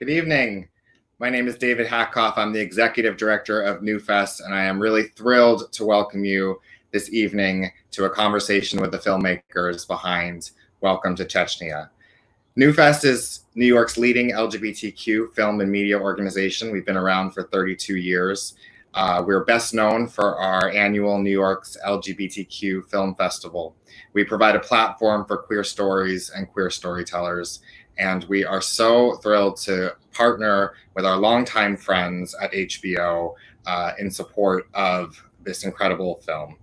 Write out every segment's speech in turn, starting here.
Good evening. My name is David Hackoff. I'm the Executive Director of NewFest, and I am really thrilled to welcome you this evening to a conversation with the filmmakers behind Welcome to Chechnya. NewFest is New York's leading LGBTQ film and media organization. We've been around for 32 years. We're best known for our annual New York's LGBTQ Film Festival. We provide a platform for queer stories and queer storytellers, and we are so thrilled to partner with our longtime friends at HBO in support of this incredible film.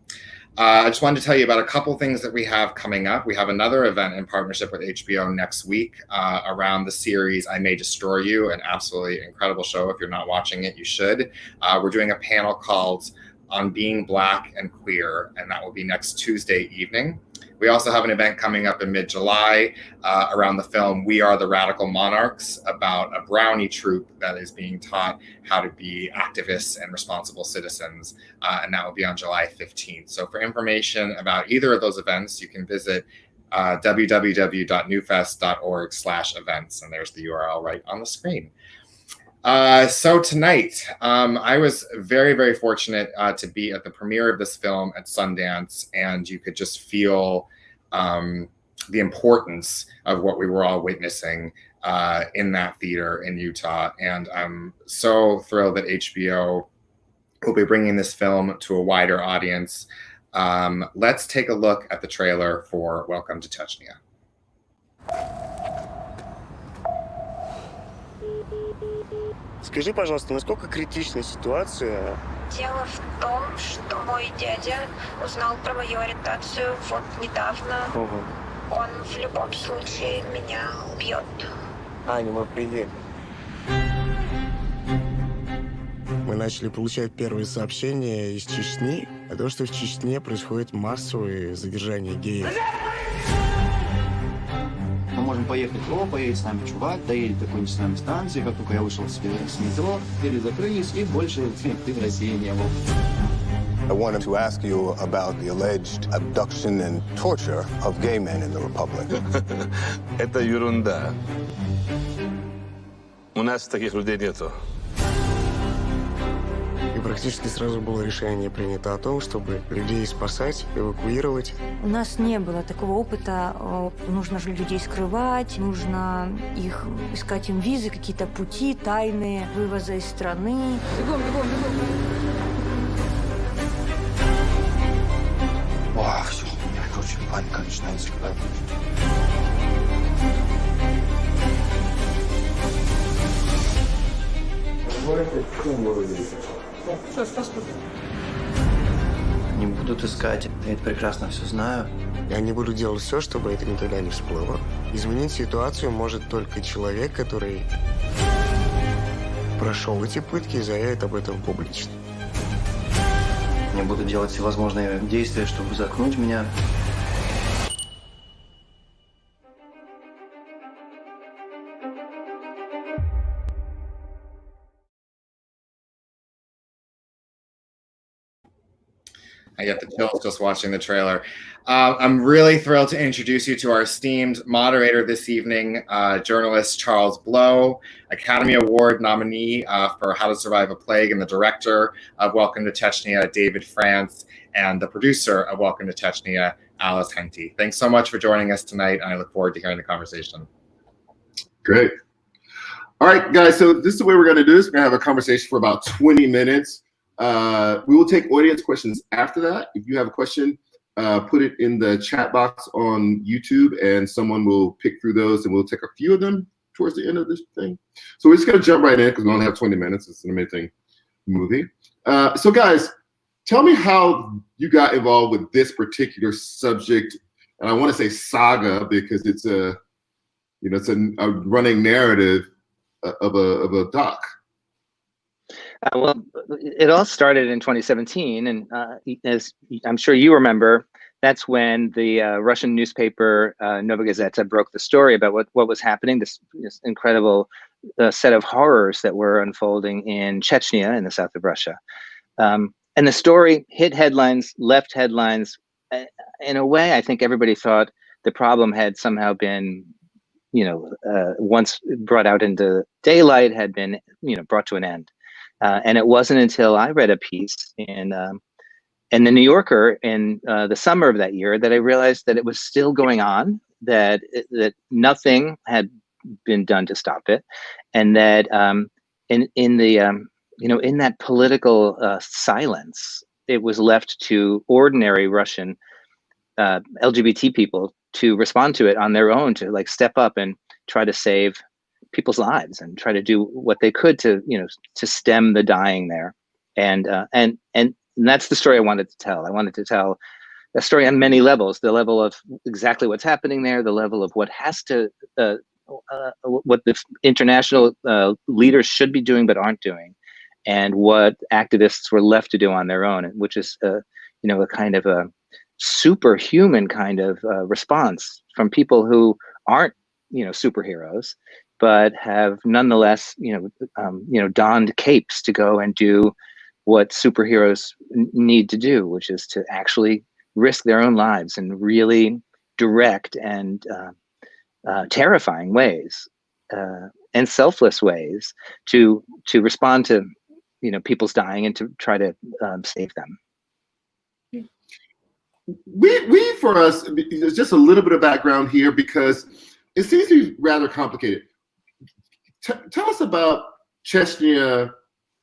I just wanted to tell you about a couple things that we have coming up. We have another event in partnership with HBO next week around the series I May Destroy You, an absolutely incredible show. If you're not watching it, you should. We're doing a panel called On Being Black and Queer, and that will be next Tuesday evening. We also have an event coming up in mid-July around the film We Are the Radical Monarchs, about a brownie troupe that is being taught how to be activists and responsible citizens, and that will be on July 15th. So for information about either of those events, you can visit www.newfest.org/events, and there's the URL right on the screen. So tonight, I was very, very fortunate to be at the premiere of this film at Sundance, and you could just feel the importance of what we were all witnessing in that theater in Utah. And I'm so thrilled that HBO will be bringing this film to a wider audience. Let's take a look at the trailer for Welcome to Chechnya. Скажи, пожалуйста, насколько критична ситуация? Дело в том, что мой дядя узнал про мою ориентацию вот недавно. Он в любом случае меня убьет. Аня, мы приедем. Мы начали получать первые сообщения из Чечни о том, что в Чечне происходит массовое задержание геев. Мы можем поехать, поедет с нами чувак, доедет до какой-нибудь с нами станции, как только я вышел с метро, двери закрылись, и больше ты в России не был. I wanted to ask you about the alleged abduction and torture of gay men in the Republic. Это ерунда. У нас таких людей нету. И практически сразу было решение принято о том, чтобы людей спасать, эвакуировать. У нас не было такого опыта. Нужно же людей скрывать, нужно их искать им визы, какие-то пути тайные, вывоза из страны. Бегом, бегом, бегом. О, все, короче, паника начинается. Они будут искать, я это прекрасно все знаю. И они будут делать все, чтобы это никогда не всплыло. Изменить ситуацию может только человек, который прошел эти пытки и заявит об этом публично. Они будут делать всевозможные действия, чтобы заткнуть меня. I get the chills just watching the trailer. I'm really thrilled to introduce you to our esteemed moderator this evening, journalist Charles Blow, Academy Award nominee for How to Survive a Plague, and the director of Welcome to Chechnya, David France, and the producer of Welcome to Chechnya, Alice Henty. Thanks so much for joining us tonight, and I look forward to hearing the conversation. Great. All right, guys, so this is the way we're going to do this. We're going to have a conversation for about 20 minutes. We will take audience questions after that. If you have a question, put it in the chat box on YouTube, and someone will pick through those, and we'll take a few of them towards the end of this thing. So we're just going to jump right in because we only have 20 minutes. It's an amazing movie. So guys, tell me how you got involved with this particular subject. And I want to say saga because it's a running narrative of a doc. Well, it all started in 2017, and as I'm sure you remember, that's when the Russian newspaper Novaya Gazeta broke the story about what was happening, this incredible set of horrors that were unfolding in Chechnya in the south of Russia. And the story hit headlines, left headlines. In a way, I think everybody thought the problem had somehow been once brought out into daylight, had been brought to an end. And it wasn't until I read a piece in the New Yorker in the summer of that year that I realized that it was still going on, that nothing had been done to stop it, and that in that political silence, it was left to ordinary Russian LGBT people to respond to it on their own, to like step up and try to save people's lives and try to do what they could to stem the dying there. And that's the story I wanted to tell. I wanted to tell a story on many levels: the level of exactly what's happening there, the level of what has to what the international leaders should be doing but aren't doing, and what activists were left to do on their own, which is a kind of a superhuman kind of response from people who aren't superheroes, but have nonetheless donned capes to go and do what superheroes need to do, which is to actually risk their own lives in really direct and terrifying ways and selfless ways to respond to people's dying and to try to save them. We for us, there's just a little bit of background here because it seems to be rather complicated. Tell us about Chechnya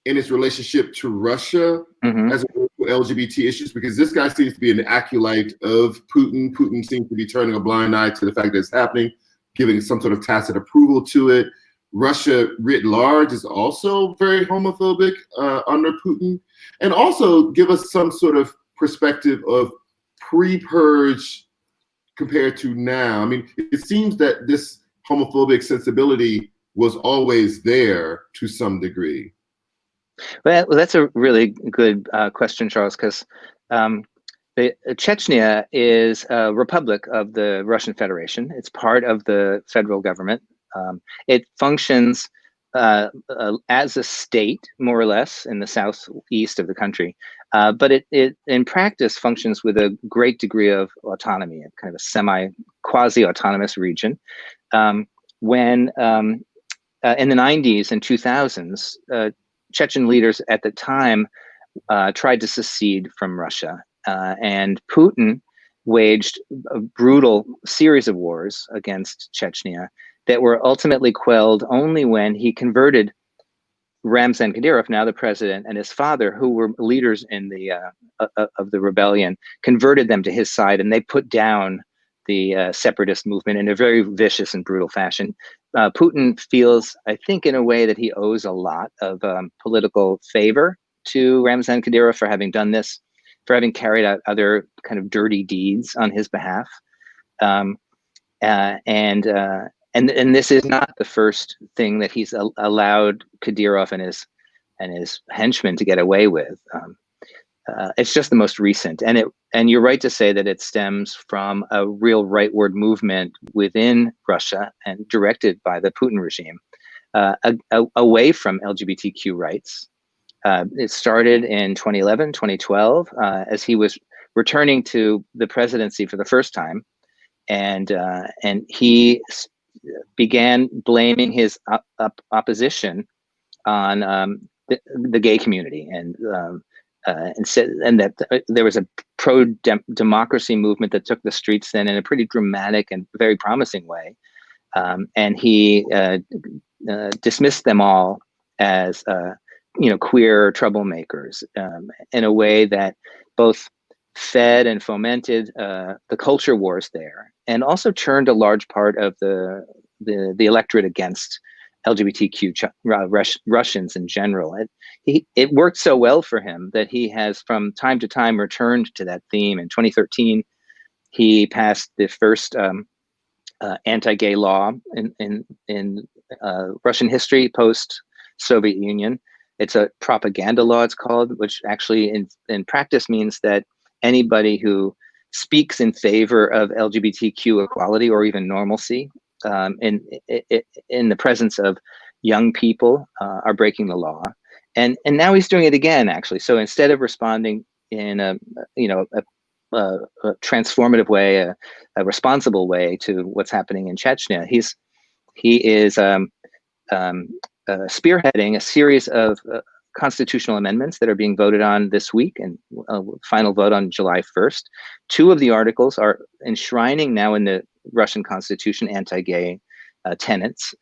and its relationship to Russia as a LGBT issues, because this guy seems to be an acolyte of Putin. Putin seems to be turning a blind eye to the fact that it's happening, giving some sort of tacit approval to it. Russia writ large is also very homophobic under Putin. And also give us some sort of perspective of pre-purge compared to now. I mean, it seems that this homophobic sensibility was always there to some degree. Well, that's a really good question, Charles, because Chechnya is a republic of the Russian Federation. It's part of the federal government. It functions as a state, more or less, in the southeast of the country. But it in practice functions with a great degree of autonomy, a kind of a quasi-autonomous region. When in the 90s and 2000s, Chechen leaders at the time tried to secede from Russia, and Putin waged a brutal series of wars against Chechnya that were ultimately quelled only when he converted Ramzan Kadyrov, now the president, and his father, who were leaders in the of the rebellion, converted them to his side, and they put down the separatist movement in a very vicious and brutal fashion. Putin feels, I think, in a way that he owes a lot of political favor to Ramzan Kadyrov for having done this, for having carried out other kind of dirty deeds on his behalf. And this is not the first thing that he's allowed Kadyrov and his henchmen to get away with. It's just the most recent, and you're right to say that it stems from a real rightward movement within Russia and directed by the Putin regime, away from LGBTQ rights. It started in 2011, 2012, as he was returning to the presidency for the first time, and he began blaming his opposition on the gay community, and said, and that there was a pro-democracy movement that took the streets then in a pretty dramatic and very promising way, and he dismissed them all as queer troublemakers, in a way that both fed and fomented the culture wars there, and also turned a large part of the electorate against LGBTQ Russians in general. It worked so well for him that he has from time to time returned to that theme. In 2013, he passed the first anti-gay law in Russian history post-Soviet Union. It's a propaganda law, it's called, which actually in practice means that anybody who speaks in favor of LGBTQ equality or even normalcy in the presence of young people are breaking the law. And now he's doing it again, actually. So instead of responding in a transformative way, a responsible way to what's happening in Chechnya, he's he is spearheading a series of constitutional amendments that are being voted on this week, and final vote on July 1st. 2 of the articles are enshrining now in the Russian constitution anti-gay tenets.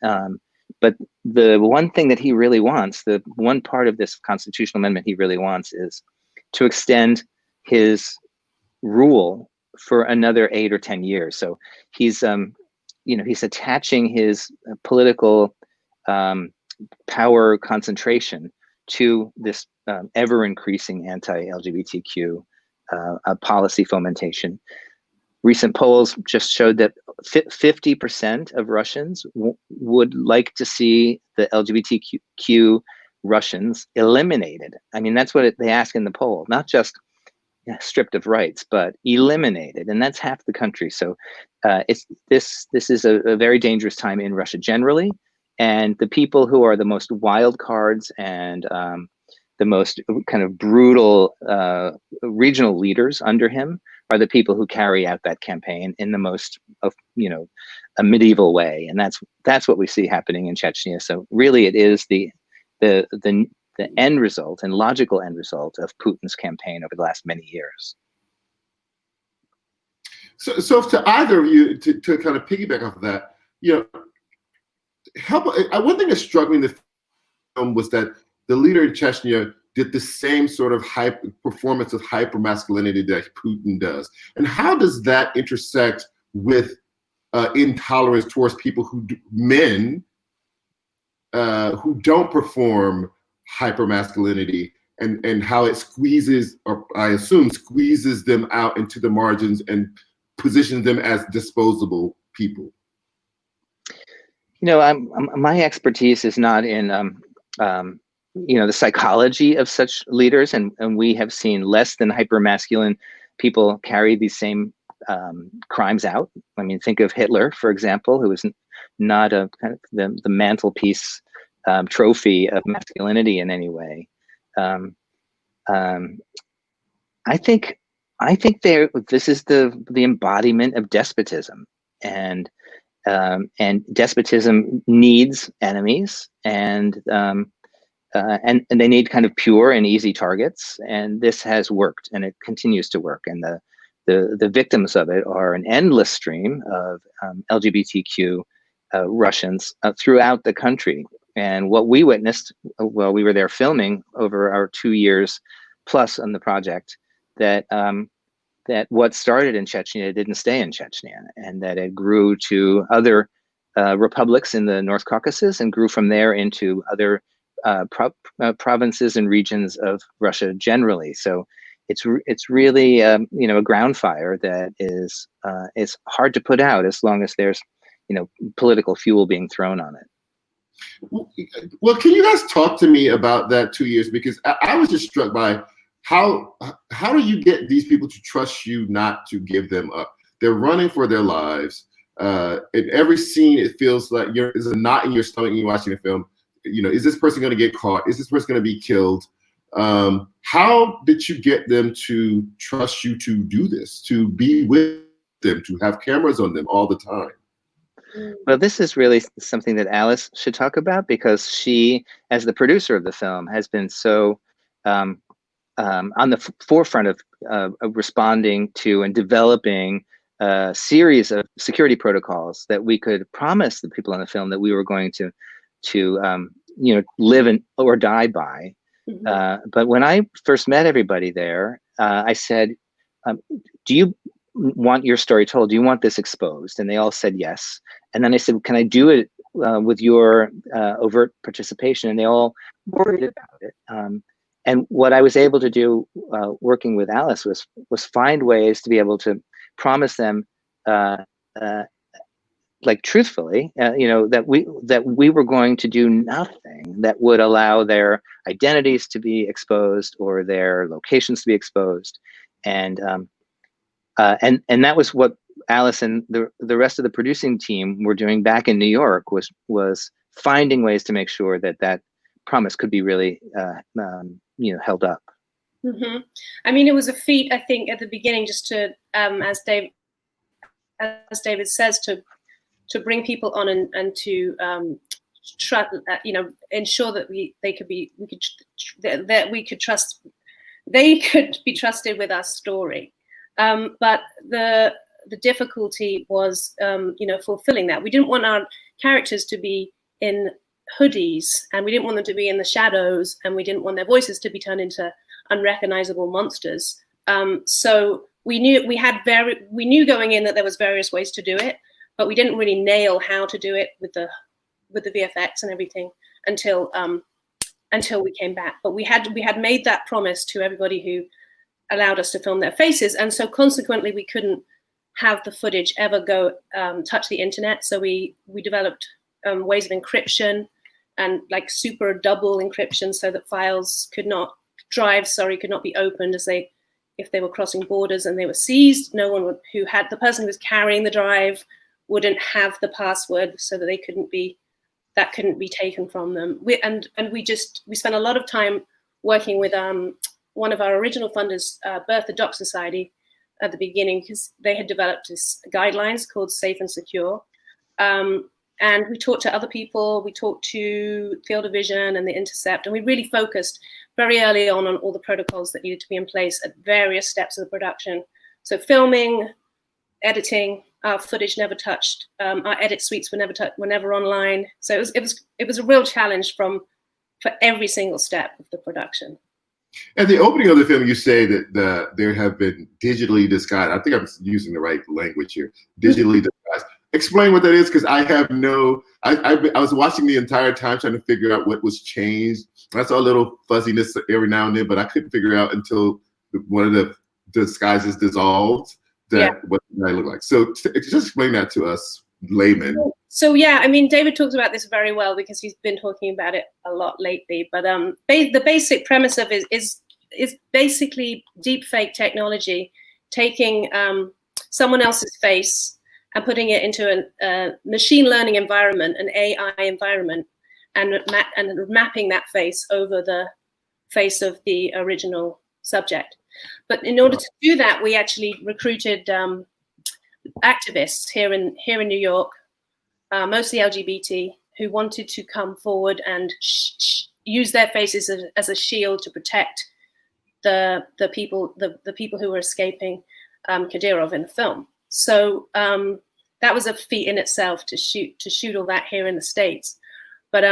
But the one thing that he really wants, the one part of this constitutional amendment he really wants, is to extend his rule for another 8 or 10 years. So he's, he's attaching his political power concentration to this ever increasing anti-LGBTQ policy fomentation. Recent polls just showed that 50% of Russians would like to see the LGBTQ Russians eliminated. I mean, that's what they ask in the poll, not just stripped of rights, but eliminated, and that's half the country. So this is a very dangerous time in Russia generally, and the people who are the most wild cards and the most kind of brutal regional leaders under him are the people who carry out that campaign in the most, a medieval way, and that's what we see happening in Chechnya. So really, it is the end result and logical end result of Putin's campaign over the last many years. So to either of you, to kind of piggyback off of that, one thing that struck me in the film was that the leader in Chechnya did the same sort of performance of hyper-masculinity that Putin does. And how does that intersect with intolerance towards people men who don't perform hyper-masculinity, and how it squeezes, or I assume squeezes them out into the margins and positions them as disposable people? My expertise is not in the psychology of such leaders, and we have seen less than hyper-masculine people carry these same crimes out. I mean, think of Hitler, for example, who was not a kind of the mantelpiece trophy of masculinity in any way. I think this is the embodiment of despotism, and despotism needs enemies, and they need kind of pure and easy targets, and this has worked, and it continues to work, and the victims of it are an endless stream of LGBTQ Russians throughout the country. And what we witnessed while we were there filming over our 2 years plus on the project, that what started in Chechnya didn't stay in Chechnya, and that it grew to other republics in the North Caucasus, and grew from there into other provinces and regions of Russia generally. So it's really a ground fire that is hard to put out as long as there's political fuel being thrown on it. Well, can you guys talk to me about that 2 years? Because I was just struck by how do you get these people to trust you not to give them up? They're running for their lives. In every scene, it feels like there's a knot in your stomach when you're watching the film. Is this person going to get caught? Is this person going to be killed? How did you get them to trust you to do this, to be with them, to have cameras on them all the time? Well, this is really something that Alice should talk about, because she, as the producer of the film, has been so on the forefront of responding to and developing a series of security protocols that we could promise the people in the film that we were going to live or die by. Mm-hmm. But when I first met everybody there, I said, do you want your story told? Do you want this exposed? And they all said yes. And then I said, can I do it with your overt participation? And they all worried about it. And what I was able to do working with Alice was find ways to be able to promise them, like truthfully, that we were going to do nothing that would allow their identities to be exposed or their locations to be exposed, and that was what Alice and the rest of the producing team were doing back in New York, was finding ways to make sure that promise could be really held up. Mm-hmm. I mean, it was a feat, I think, at the beginning, just to as David says, to to bring people on and to ensure that they could be trusted with our story. But the difficulty was, fulfilling that. We didn't want our characters to be in hoodies, and we didn't want them to be in the shadows, and we didn't want their voices to be turned into unrecognizable monsters. So we knew going in that there was various ways to do it, but we didn't really nail how to do it with the VFX and everything until we came back. But we had made that promise to everybody who allowed us to film their faces, and so consequently we couldn't have the footage ever go touch the internet. So we developed ways of encryption and like super double encryption so that drives could not be opened if they were crossing borders and they were seized. No one the person who was carrying the drive wouldn't have the password, so that couldn't be taken from them. We spent a lot of time working with one of our original funders, Birth the Doc Society, at the beginning, because they had developed this guidelines called Safe and Secure. And we talked to other people, we talked to Field of Vision and The Intercept, and we really focused very early on all the protocols that needed to be in place at various steps of the production. So filming, editing, our footage never touched, our edit suites were never online. So it was a real challenge for every single step of the production. At the opening of the film, you say that there have been digitally disguised, I think I'm using the right language here, digitally disguised. Explain what that is, because I have I was watching the entire time trying to figure out what was changed. I saw a little fuzziness every now and then, but I couldn't figure out until one of the disguises dissolved what I look like. So just explain that to us laymen. So yeah, I mean, David talks about this very well because he's been talking about it a lot lately. But the basic premise of it is basically deepfake technology, taking someone else's face and putting it into a machine learning environment, an AI environment, and mapping that face over the face of the original subject. But in order to do that, we actually recruited activists here in New York, mostly LGBT, who wanted to come forward and use their faces as a shield to protect the people who were escaping Kadyrov in the film. So that was a feat in itself to shoot all that here in the States. But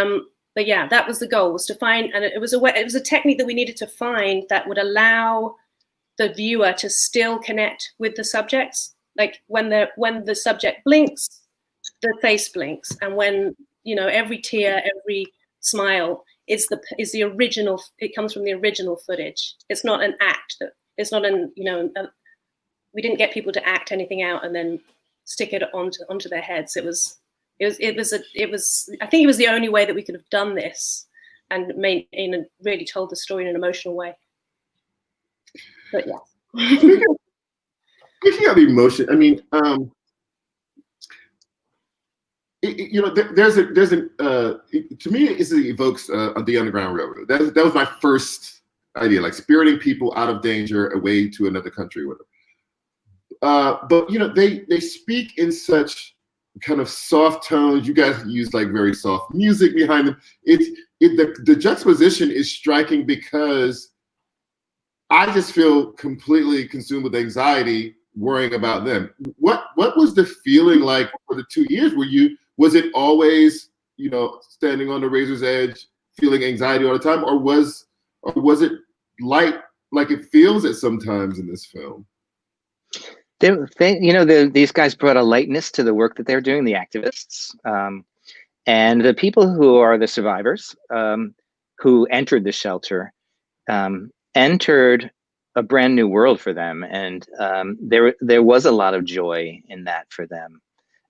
yeah, that was the goal, was to find, and it was a technique that we needed to find that would allow the viewer to still connect with the subjects. Like when the subject blinks, the face blinks, and when every tear, every smile is the original. It comes from the original footage. It's not an act. It's not we didn't get people to act anything out and then stick it onto their heads. It was. I think it was the only way that we could have done this and really told the story in an emotional way. But yeah. Speaking of emotion, I mean, there's an to me, it evokes the Underground Railroad. That was my first idea, like spiriting people out of danger away to another country with them. But they speak in such kind of soft tones. You guys use like very soft music behind them. The juxtaposition is striking because I just feel completely consumed with anxiety worrying about them. What was the feeling like for the 2 years? Was it always, standing on the razor's edge, feeling anxiety all the time, or was it light like it feels it sometimes in this film? These guys brought a lightness to the work that they're doing, the activists, and the people who are the survivors, who entered the shelter, entered a brand new world for them, and there was a lot of joy in that for them.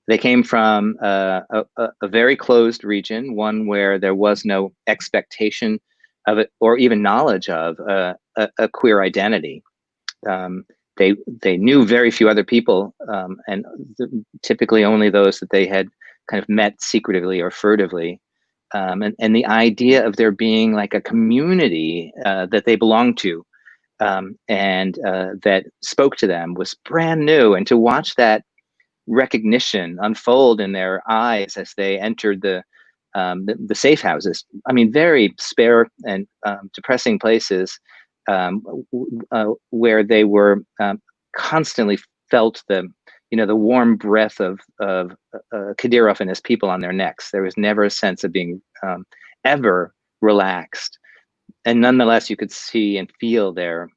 They came from a very closed region, one where there was no expectation of it or even knowledge of a queer identity. They knew very few other people, and typically only those that they had kind of met secretively or furtively. And the idea of there being like a community that they belonged to, and that spoke to them was brand new. And to watch that recognition unfold in their eyes as they entered the safe houses. I mean, very spare and depressing places where they were constantly felt the warm breath of Kadyrov and his people on their necks. There was never a sense of being ever relaxed, and nonetheless, you could see and feel their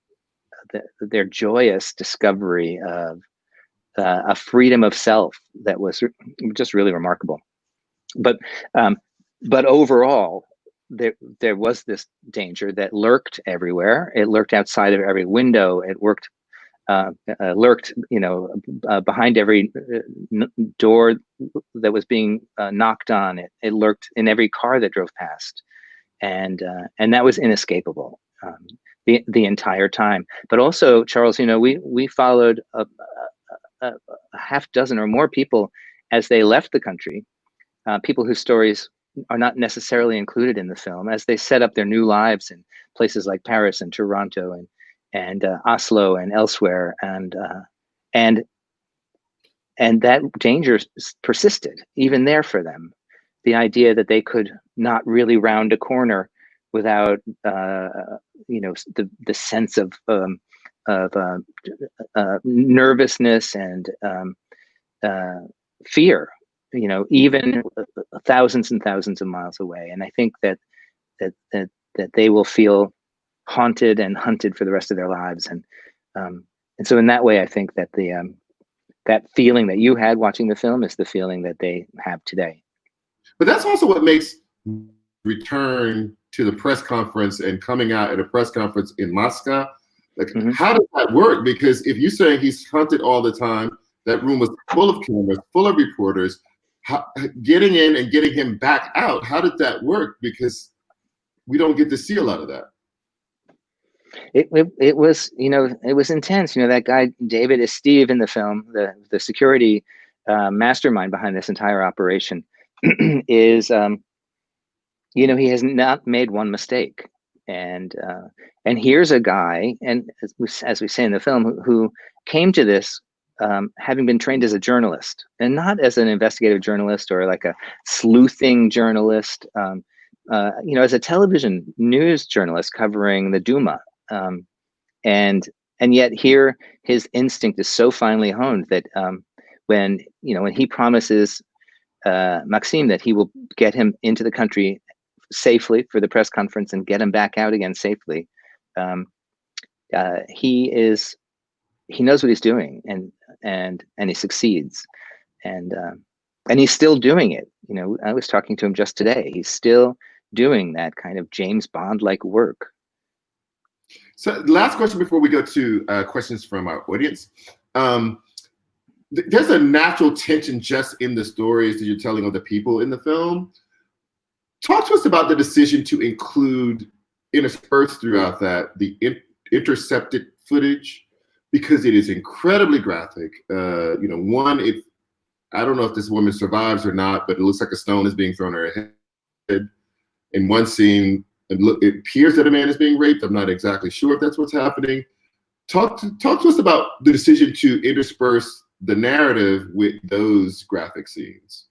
joyous discovery of a freedom of self that was just really remarkable. But overall, there was this danger that lurked everywhere. It lurked outside of every window. It lurked, behind every door that was being knocked on. It lurked in every car that drove past, and that was inescapable the entire time. But also, Charles, we followed a half dozen or more people as they left the country. People whose stories are not necessarily included in the film, as they set up their new lives in places like Paris and Toronto and Oslo and elsewhere, and that danger persisted even there for them. The idea that they could not really round a corner without the sense of nervousness and fear, even thousands and thousands of miles away. And I think that they will feel haunted and hunted for the rest of their lives. And so in that way, I think that that feeling that you had watching the film is the feeling that they have today. But that's also what makes return to the press conference and coming out at a press conference in Moscow. Like, how does that work? Because if you're saying he's hunted all the time, that room was full of cameras, full of reporters, getting in and getting him back out, how did that work? Because we don't get to see a lot of that. It was, it was intense. That guy, David, is Steve in the film, the security mastermind behind this entire operation, is, he has not made one mistake. And here's a guy, and as we say in the film, who came to this having been trained as a journalist, and not as an investigative journalist or like a sleuthing journalist, as a television news journalist covering the Duma. And yet here his instinct is so finely honed that when he promises Maxim that he will get him into the country safely for the press conference and get him back out again safely, he knows what he's doing, and he succeeds, and he's still doing it. I was talking to him just today. He's still doing that kind of James Bond-like work. So last question before we go to questions from our audience. There's a natural tension just in the stories that you're telling of the people in the film. Talk to us about the decision to include, interspersed throughout that, the intercepted footage, because it is incredibly graphic. I don't know if this woman survives or not, but it looks like a stone is being thrown at her head. In one scene, it appears that a man is being raped. I'm not exactly sure if that's what's happening. Talk to us about the decision to intersperse the narrative with those graphic scenes.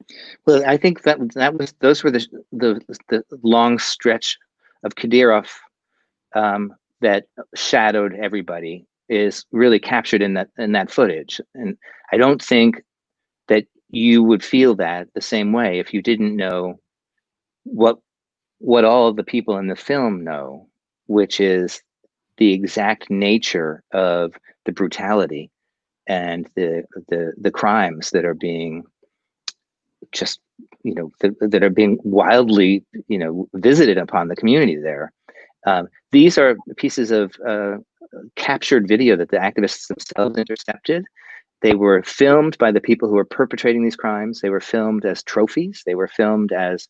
Well, I think those were the long stretch of Kadyrov that shadowed everybody, is really captured in that footage. And I don't think that you would feel that the same way if you didn't know what all of the people in the film know, which is the exact nature of the brutality and the crimes that are being just, that are being wildly, visited upon the community there. These are pieces of captured video that the activists themselves intercepted. They were filmed by the people who were perpetrating these crimes. They were filmed as trophies. They were filmed as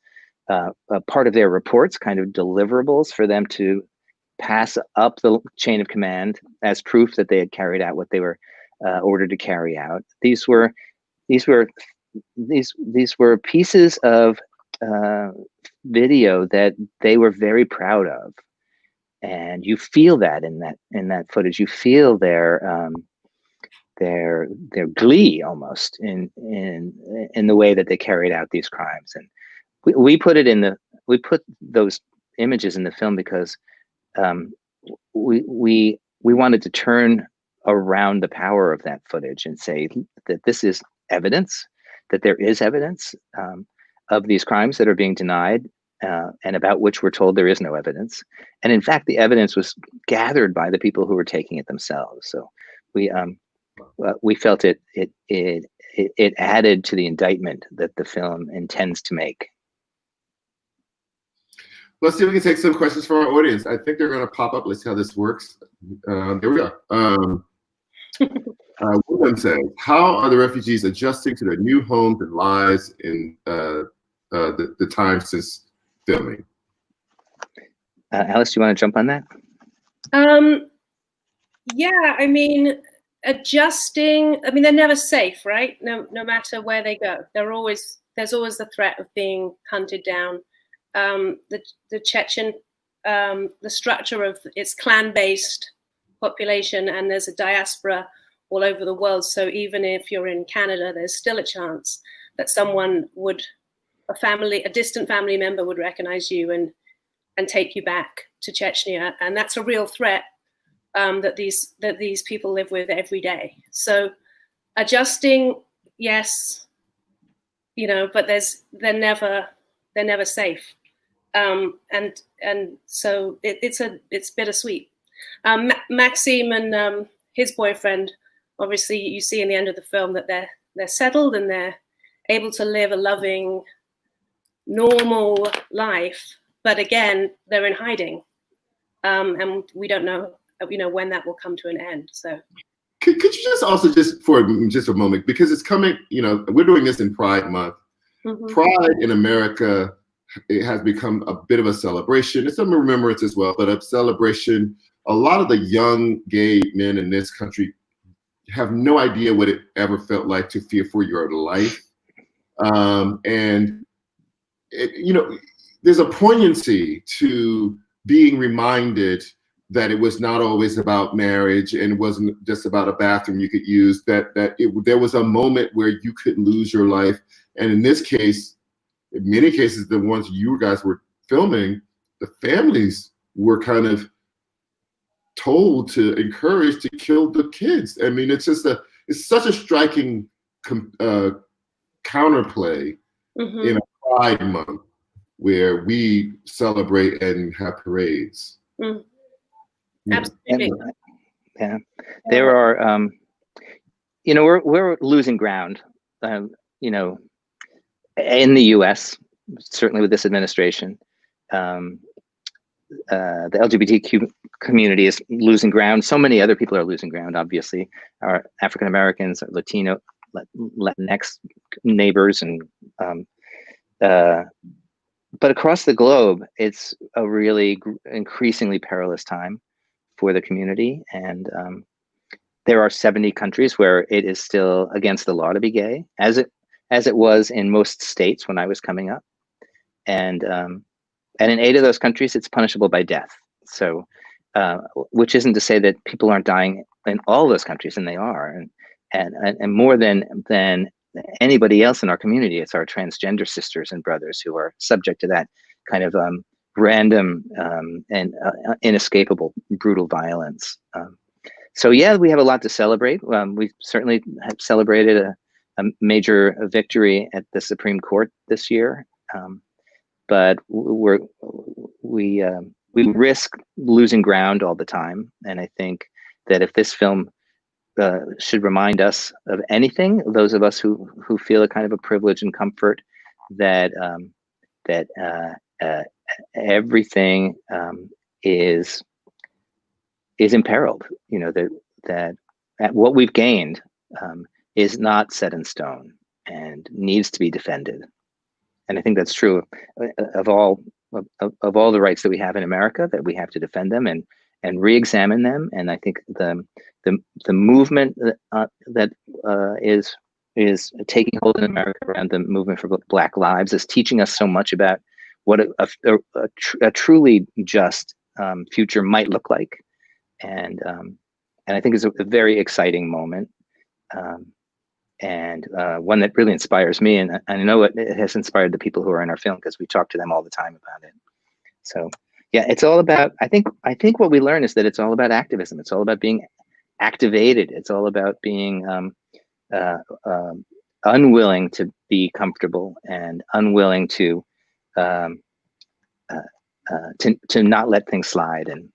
a part of their reports, kind of deliverables for them to pass up the chain of command as proof that they had carried out what they were ordered to carry out. These were pieces of video that they were very proud of, and you feel that in that footage. You feel their glee almost in the way that they carried out these crimes. And we put those images in the film because we wanted to turn around the power of that footage and say that this is evidence, that there is evidence of these crimes that are being denied and about which we're told there is no evidence. And in fact, the evidence was gathered by the people who were taking it themselves. So we felt it added to the indictment that the film intends to make. Let's see if we can take some questions from our audience. I think they're going to pop up. Let's see how this works. Here we are. William says, how are the refugees adjusting to their new homes and lives in the time since filming? Alice, do you want to jump on that? Yeah, I mean, adjusting. I mean, they're never safe, right? No matter where they go, there's always the threat of being hunted down. The Chechen, the structure of its clan-based population, and there's a diaspora all over the world. So even if you're in Canada, there's still a chance that someone a distant family member would recognize you and take you back to Chechnya, and that's a real threat that these people live with every day. So adjusting, yes, but they're never safe. And so it's bittersweet. Maxime and his boyfriend, obviously you see in the end of the film that they're settled and they're able to live a loving, normal life. But again, they're in hiding, and we don't know, when that will come to an end. So. Could you just also for a moment, because it's coming, we're doing this in Pride Month. Mm-hmm. Pride in America, it has become a bit of a celebration. It's a remembrance as well, but a celebration. A lot of the young gay men in this country have no idea what it ever felt like to fear for your life. And there's a poignancy to being reminded that it was not always about marriage and it wasn't just about a bathroom you could use, that there was a moment where you could lose your life. And in this case, in many cases, the ones you guys were filming, the families were kind of told to encourage to kill the kids. I mean, it's such a striking counterplay mm-hmm. in a Pride Month where we celebrate and have parades. Mm. Absolutely. Yeah, there are. We're losing ground. In the U.S., certainly with this administration, the LGBTQ community is losing ground. So many other people are losing ground. Obviously, our African Americans, Latino, Latinx neighbors, and but across the globe, it's a really increasingly perilous time for the community, and there are 70 countries where it is still against the law to be gay, as it was in most states when I was coming up, and in 8 of those countries, it's punishable by death. So, which isn't to say that people aren't dying in all those countries, and they are, and more than anybody else in our community, it's our transgender sisters and brothers who are subject to that kind of random and inescapable brutal violence. So yeah, we have a lot to celebrate. We certainly have celebrated a major victory at the Supreme Court this year, but we risk losing ground all the time. And I think that if this film should remind us of anything, those of us who feel a kind of a privilege and comfort that everything is imperiled, that what we've gained is not set in stone and needs to be defended. And I think that's true of all the rights that we have in America, that we have to defend them and re-examine them. And I think the movement that is taking hold in America around the movement for Black Lives is teaching us so much about what a truly just future might look like, and I think it's a very exciting moment. and one that really inspires me, and I know it has inspired the people who are in our film because we talk to them all the time about it. So yeah, it's all about, I think what we learn is that it's all about activism. It's all about being activated. It's all about being unwilling to be comfortable and unwilling to not let things slide and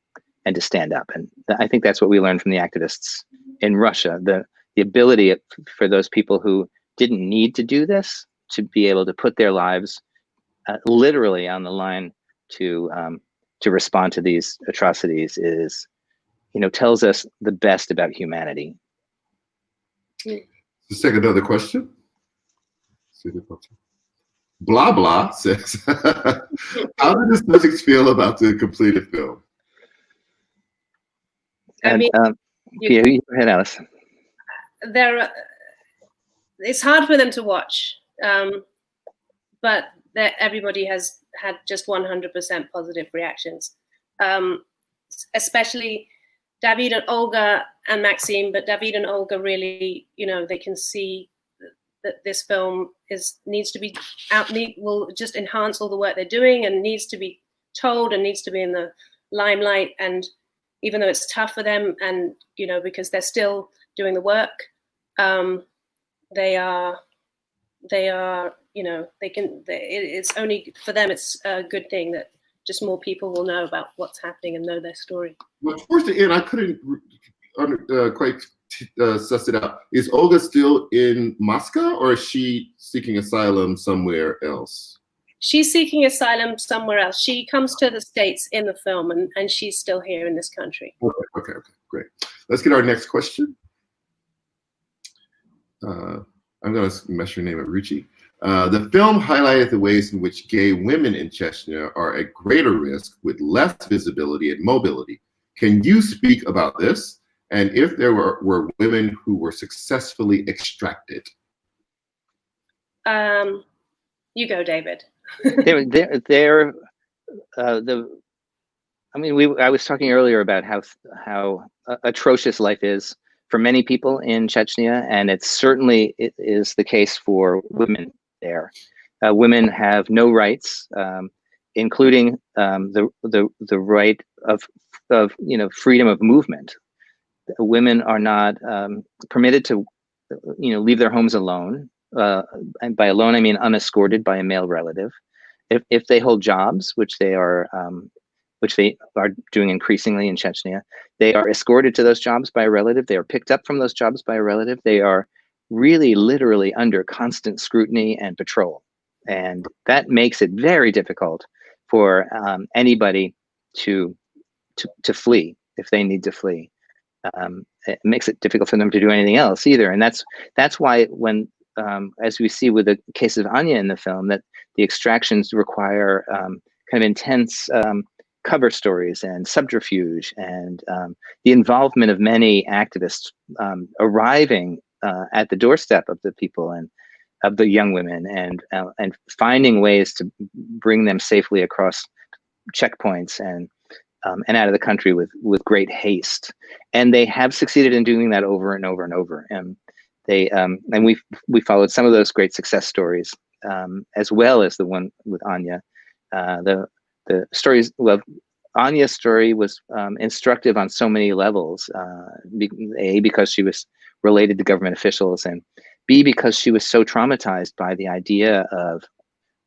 to stand up. And I think that's what we learned from the activists in Russia, the ability for those people who didn't need to do this to be able to put their lives literally on the line to respond to these atrocities is, tells us the best about humanity. Let's take another question. Blah blah says, how did the subjects feel about the completed film? I mean, yeah, go ahead, Alice. It's hard for them to watch, but everybody has had just 100% positive reactions, especially David and Olga and Maxime. But David and Olga really, they can see that this film needs to be out, will just enhance all the work they're doing, and needs to be told and needs to be in the limelight. And even though it's tough for them, and because they're still doing the work, it's only for them, it's a good thing that just more people will know about what's happening and know their story. Well, towards the end, I couldn't quite suss it out. Is Olga still in Moscow, or is she seeking asylum somewhere else? She's seeking asylum somewhere else. She comes to the States in the film, and she's still here in this country. Okay, great. Let's get our next question. I'm going to mess your name up, Ruchi. The film highlighted the ways in which gay women in Chechnya are at greater risk with less visibility and mobility. Can you speak about this? And if there were women who were successfully extracted? You go, David. I was talking earlier about how atrocious life is for many people in Chechnya, and it is the case for women there. Women have no rights, including the right of freedom of movement. Women are not permitted to leave their homes alone. And by alone, I mean unescorted by a male relative. If they hold jobs, which they are doing increasingly in Chechnya, they are escorted to those jobs by a relative. They are picked up from those jobs by a relative. They are really literally under constant scrutiny and patrol. And that makes it very difficult for anybody to flee if they need to flee. It makes it difficult for them to do anything else either. And that's why when, as we see with the case of Anya in the film, that the extractions require kind of intense cover stories and subterfuge, and the involvement of many activists arriving at the doorstep of the people and of the young women, and finding ways to bring them safely across checkpoints and out of the country with great haste. And they have succeeded in doing that over and over and over. And we followed some of those great success stories, as well as the one with Anya. The stories, well, Anya's story was instructive on so many levels. A, because she was related to government officials, and B, because she was so traumatized by the idea of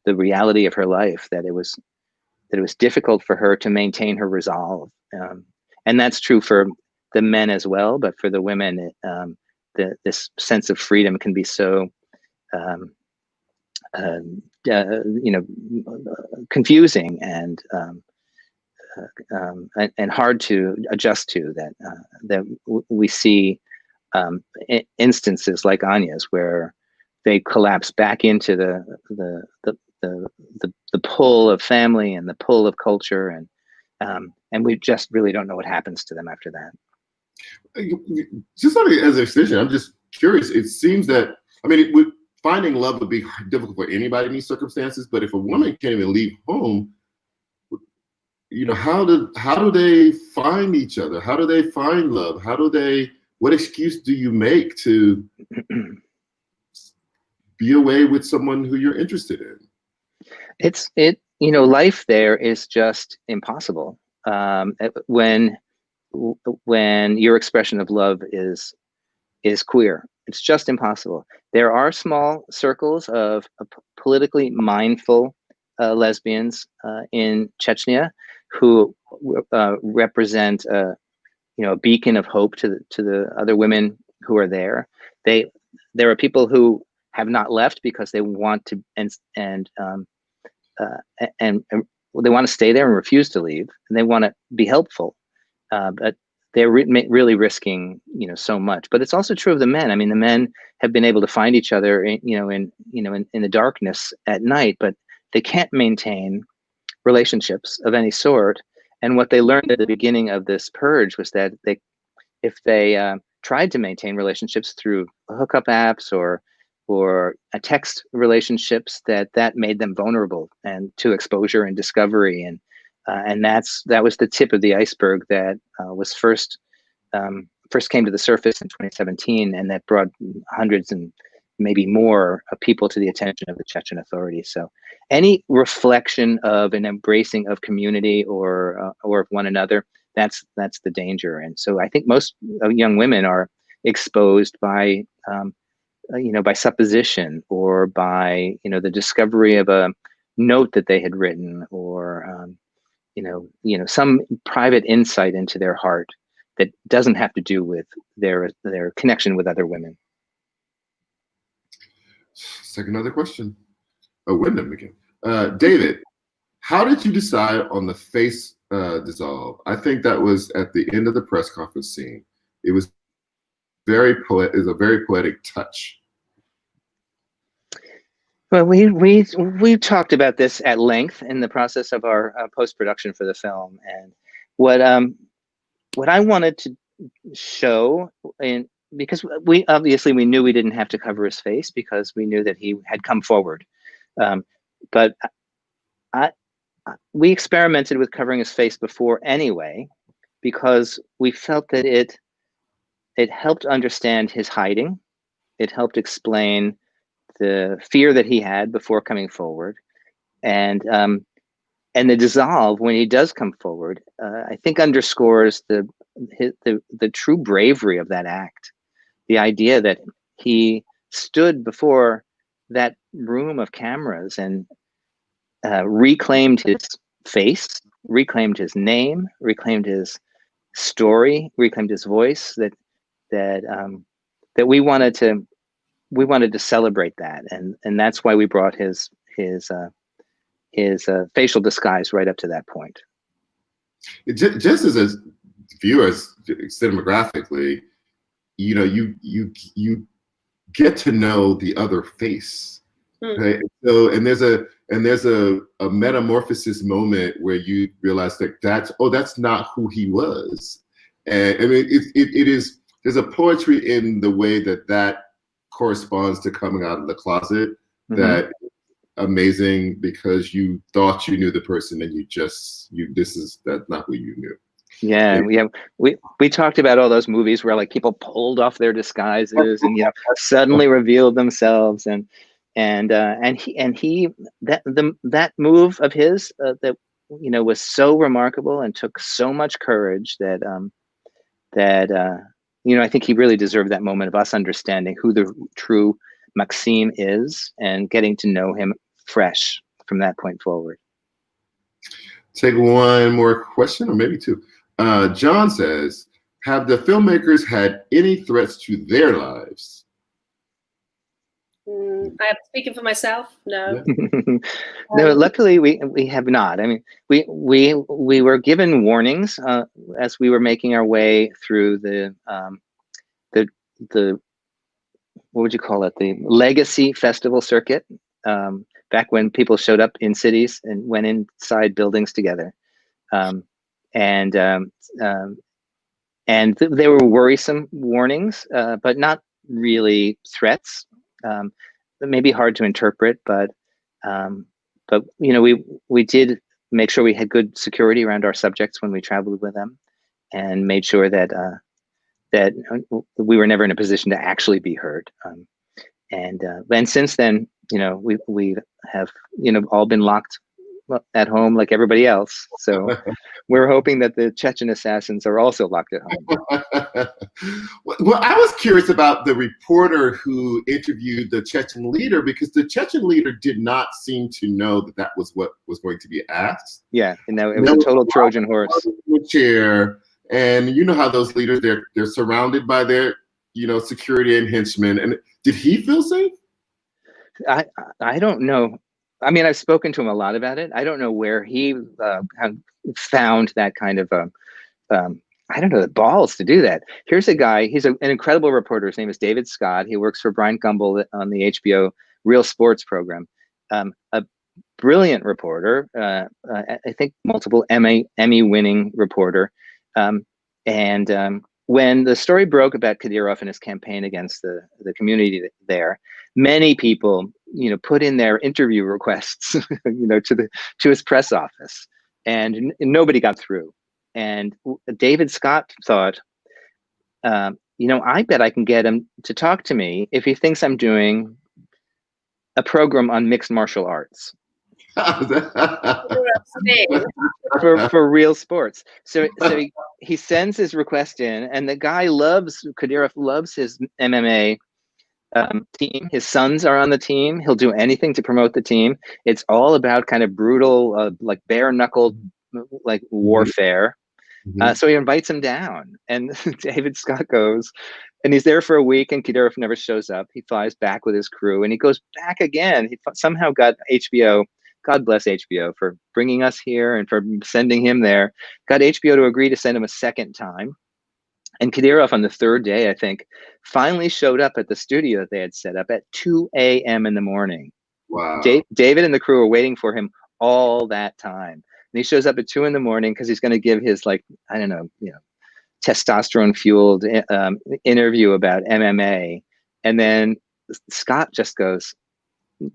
the reality of her life that it was difficult for her to maintain her resolve. And that's true for the men as well, but for the women, this sense of freedom can be so confusing and hard to adjust to. That we see instances like Anya's where they collapse back into the pull of family and the pull of culture, and we just really don't know what happens to them after that. Just as a physician, I'm just curious. It seems that, finding love would be difficult for anybody in these circumstances, but if a woman can't even leave home, how do they find each other? How do they find love? How do they what excuse do you make to be away with someone who you're interested in? You know, life there is just impossible. When your expression of love is queer, it's just impossible. There are small circles of politically mindful lesbians in Chechnya who represent you know, a beacon of hope to the other women who are there. There are people who have not left because they want to and they want to stay there and refuse to leave, and they want to be helpful, but they're really risking, you know, so much. But it's also true of the men. I mean, the men have been able to find each other, in the darkness at night, but they can't maintain relationships of any sort. And what they learned at the beginning of this purge was that if they tried to maintain relationships through hookup apps or text relationships, that made them vulnerable and to exposure and discovery, and that was the tip of the iceberg that was first came to the surface in 2017, and that brought hundreds and maybe more people to the attention of the Chechen authorities. So any reflection of an embracing of community or of one another, that's the danger. And so I think most young women are exposed by by supposition, or by the discovery of a note that they had written, or some private insight into their heart that doesn't have to do with their connection with other women. Let's take another question. Oh, Wyndham again. David, how did you decide on the face dissolve? I think that was at the end of the press conference scene. It was a very poetic touch. Well, we talked about this at length in the process of our post-production for the film, and what I wanted to show, because we knew we didn't have to cover his face because we knew that he had come forward, but we experimented with covering his face before anyway, because we felt that it helped understand his hiding. It helped explain the fear that he had before coming forward, and the dissolve when he does come forward, I think underscores the true bravery of that act. The idea that he stood before that room of cameras and reclaimed his face, reclaimed his name, reclaimed his story, reclaimed his voice. That we wanted to celebrate that, and that's why we brought his facial disguise right up to that point. Just as a viewer, cinematographically, you get to know the other face, right? So, and there's a metamorphosis moment where you realize that that's not who he was, and I mean it is. There's a poetry in the way that corresponds to coming out of the closet. That amazing, because you thought you knew the person and that's not who you knew. Yeah, we talked about all those movies where like people pulled off their disguises and suddenly revealed themselves, and that move of his that was so remarkable and took so much courage that I think he really deserved that moment of us understanding who the true Maxime is and getting to know him fresh from that point forward. Take one more question, or maybe two. John says, have the filmmakers had any threats to their lives? I am speaking for myself. No. No, luckily we have not. I mean, we were given warnings as we were making our way through the what would you call it? The legacy festival circuit, back when people showed up in cities and went inside buildings together. And there were worrisome warnings, but not really threats. It may be hard to interpret, but we did make sure we had good security around our subjects when we traveled with them, and made sure that that we were never in a position to actually be heard. And since then, we have all been locked at home like everybody else. So we're hoping that the Chechen assassins are also locked at home. Well, I was curious about the reporter who interviewed the Chechen leader, because the Chechen leader did not seem to know that was what was going to be asked. Yeah, and it was a total Trojan horse. Chair, and you know how those leaders, they're surrounded by their security and henchmen. And did he feel safe? I don't know. I mean, I've spoken to him a lot about it. I don't know where he found that kind of, I don't know, the balls to do that. Here's a guy, he's an incredible reporter. His name is David Scott. He works for Brian Gumbel on the HBO Real Sports program. A brilliant reporter, I think multiple Emmy-winning reporter. When the story broke about Kadyrov and his campaign against the community there, many people, put in their interview requests, to his press office, and nobody got through. And David Scott thought, I bet I can get him to talk to me if he thinks I'm doing a program on mixed martial arts. for real sports. So he sends his request in, and the guy Kadyrov loves his MMA team. His sons are on the team. He'll do anything to promote the team. It's all about kind of brutal, like bare knuckled, like warfare. So he invites him down, and David Scott goes, and he's there for a week, and Kadyrov never shows up. He flies back with his crew, and he goes back again. He somehow got HBO. God bless HBO for bringing us here and for sending him there. Got HBO to agree to send him a second time. And Kadyrov on the third day, I think, finally showed up at the studio that they had set up at 2 a.m. in the morning. Wow. David and the crew were waiting for him all that time. And he shows up at 2 in the morning because he's going to give his, testosterone fueled interview about MMA. And then Scott just goes,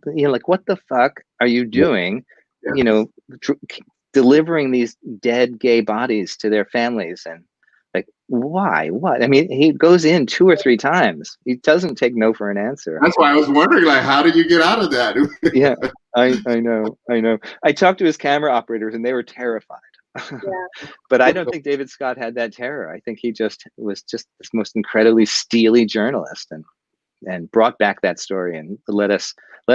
what the fuck are you doing? Yeah. Delivering these dead gay bodies to their families, and why? What? I mean, he goes in 2 or 3 times. He doesn't take no for an answer. That's why I was wondering, how did you get out of that? Yeah, I know. I talked to his camera operators, and they were terrified. Yeah. But I don't think David Scott had that terror. I think he was this most incredibly steely journalist, and brought back that story and let us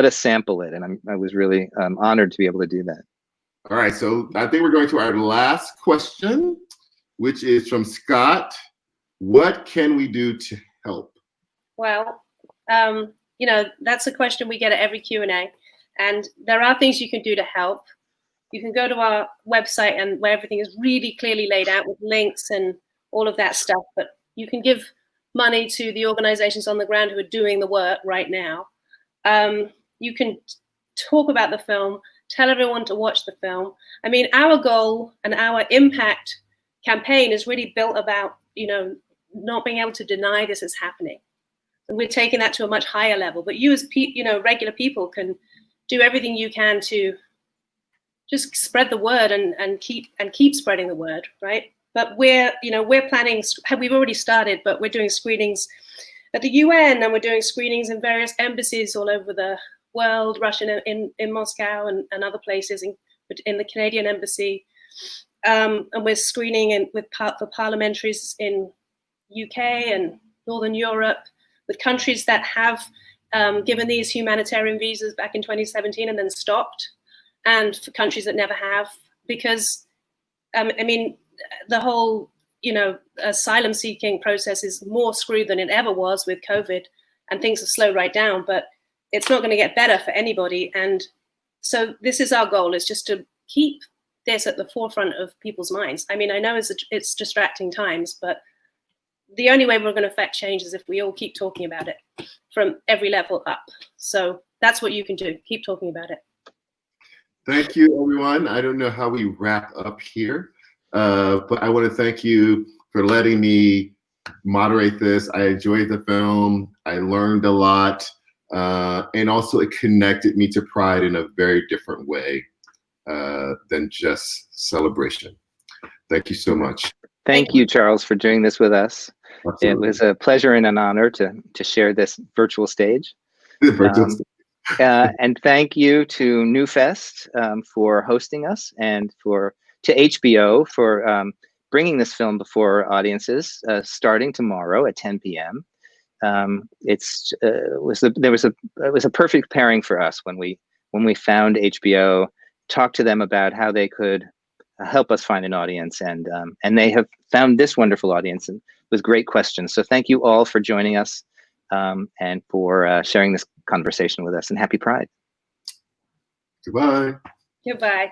sample it. And I was really honored to be able to do that. All right, so I think we're going to our last question, which is from Scott. What can we do to help? Well, that's a question we get at every Q&A, and there are things you can do to help. You can go to our website, and where everything is really clearly laid out with links and all of that stuff, but you can give money to the organizations on the ground who are doing the work right now. You can talk about the film, tell everyone to watch the film. I mean, our goal and our impact campaign is really built about, not being able to deny this is happening. And we're taking that to a much higher level. But you as regular people can do everything you can to just spread the word and keep spreading the word, right? But we're planning, we've already started, but we're doing screenings at the UN, and we're doing screenings in various embassies all over the world, Russian in Moscow and other places, in the Canadian embassy. And we're screening for parliamentaries in UK and Northern Europe, with countries that have given these humanitarian visas back in 2017 and then stopped, and for countries that never have, because the whole, asylum seeking process is more screwed than it ever was with COVID, and things have slowed right down, but it's not going to get better for anybody. And so this is our goal, is just to keep this at the forefront of people's minds. I mean, I know it's distracting times, but the only way we're going to affect change is if we all keep talking about it from every level up. So that's what you can do. Keep talking about it. Thank you, everyone. I don't know how we wrap up here, but I want to thank you for letting me moderate this. I enjoyed the film. I learned a lot. And also it connected me to Pride in a very different way than just celebration. Thank you so much. Thank you, Charles, for doing this with us. Absolutely. It was a pleasure and an honor to share this virtual stage. And thank you to NewFest for hosting us, and to HBO for bringing this film before audiences starting tomorrow at 10 p.m. It was a perfect pairing for us when we found HBO, talked to them about how they could help us find an audience, and they have found this wonderful audience and with great questions. So thank you all for joining us and for sharing this conversation with us, and happy Pride. Goodbye. Goodbye.